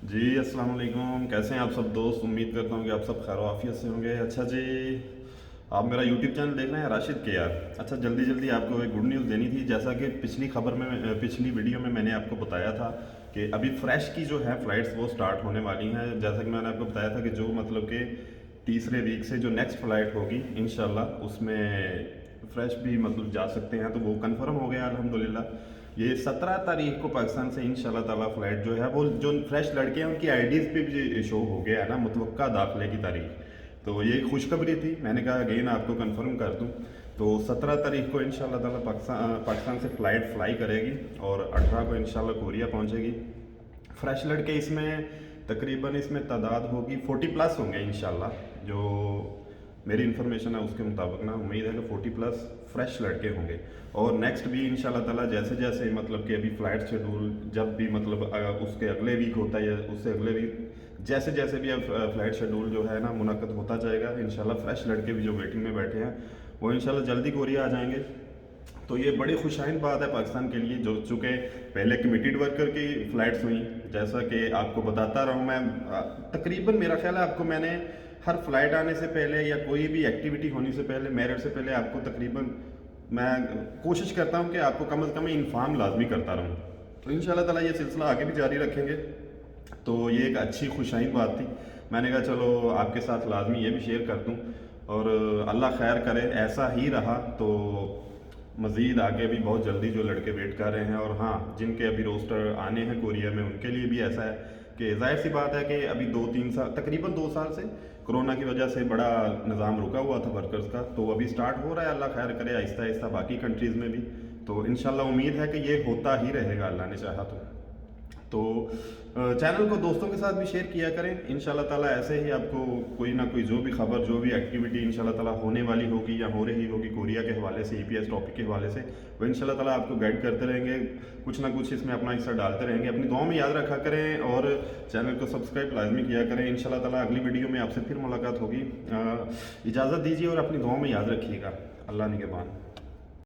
जी अस्सलाम वालेकुम। कैसे हैं आप सब दोस्त? उम्मीद करता हूँ कि आप सब खैर आफियत से होंगे। अच्छा जी, आप मेरा यूट्यूब चैनल देख रहे हैं राशिद के यार। अच्छा, जल्दी जल्दी आपको एक गुड न्यूज़ देनी थी। जैसा कि पिछली वीडियो में मैंने आपको बताया था कि अभी फ़्रेश की जो है फ़्लाइट्स वो स्टार्ट होने वाली हैं। जैसा कि मैंने आपको बताया था कि जो मतलब कि तीसरे वीक से जो नेक्स्ट फ़्लाइट होगी इंशाल्लाह उसमें फ़्रेश भी मतलब जा सकते हैं। तो वो कंफर्म हो गया अल्हम्दुलिल्लाह। ये 17 तारीख को पाकिस्तान से इंशाल्लाह ताला फ़्लाइट जो है वो जो फ्रेश लड़के हैं उनकी आईडीज़ पे भी शो हो गया है ना मुतवक्का दाखिले की तारीख। तो ये खुशखबरी थी, मैंने कहा अगेन आपको कंफर्म कर दूं। तो 17 तारीख को इंशाल्लाह ताला पाकिस्तान से फ़्लाइट फ्लाई करेगी और 18 को इंशाल्लाह कोरिया पहुंचेगी। फ्रेश लड़के इसमें तकरीबन इसमें तादाद होगी 40 प्लस होंगे इंशाल्लाह। जो मेरी इन्फॉर्मेशन है उसके मुताबिक ना उम्मीद है कि 40 प्लस फ्रेश लड़के होंगे। और नेक्स्ट भी इंशाल्लाह ताला जैसे जैसे मतलब कि अभी फ़्लाइट शेड्यूल जब भी मतलब उसके अगले वीक होता है या उससे अगले वीक जैसे जैसे भी अब फ़्लाइट शेड्यूल जो है ना मुनक्कद होता जाएगा इंशाल्लाह फ्रेश लड़के भी जो वेटिंग में बैठे हैं वो इंशाल्लाह जल्दी कोरिया आ जाएंगे। तो ये बड़ी खुशाइन बात है पाकिस्तान के लिए, जो चूँकि पहले कमिटेड वर्कर की फ़्लाइट्स हुई। जैसा कि आपको बताता रहा हूँ मैं, तकरीबन मेरा ख्याल है आपको मैंने हर फ्लाइट आने से पहले या कोई भी एक्टिविटी होने से पहले मेरिट से पहले आपको तकरीबन मैं कोशिश करता हूँ कि आपको कम से कम इन्फॉर्म लाजमी करता रहूँ। तो इंशाल्लाह ताला ये सिलसिला आगे भी जारी रखेंगे। तो ये एक अच्छी खुशाइन बात थी, मैंने कहा चलो आपके साथ लाजमी ये भी शेयर कर दूँ। और अल्लाह खैर करे ऐसा ही रहा तो मज़ीद आगे भी बहुत जल्दी जो लड़के वेट कर रहे हैं। और हाँ, जिनके अभी रोस्टर आने हैं कोरिया में उनके लिए भी ऐसा है कि ज़ाहिर सी बात है कि अभी 2-3 साल तकरीबन 2 साल से कोरोना की वजह से बड़ा निज़ाम रुका हुआ था वर्कर्स का, तो अभी स्टार्ट हो रहा है। अल्लाह खैर करे आहिस्ता आहिस्ता बाकी कंट्रीज़ में भी। तो इंशाल्लाह उम्मीद है कि ये होता ही रहेगा अल्लाह ने चाहा तो चैनल को दोस्तों के साथ भी शेयर किया करें। इंशाल्लाह ताला ऐसे ही आपको कोई ना कोई जो भी खबर जो भी एक्टिविटी इंशाल्लाह ताला होने वाली होगी या हो रही होगी कोरिया के हवाले से ईपीएस टॉपिक के हवाले से वो इंशाल्लाह ताला आपको गाइड करते रहेंगे। कुछ ना कुछ इसमें अपना हिस्सा डालते रहेंगे। अपनी दुआ में याद रखा करें और चैनल को सब्सक्राइब लाजमी किया करें। इंशाल्लाह ताला अगली वीडियो में आपसे फिर मुलाकात होगी। इजाज़त दीजिए और अपनी दुआ में याद रखिएगा। अल्लाह निगहबान।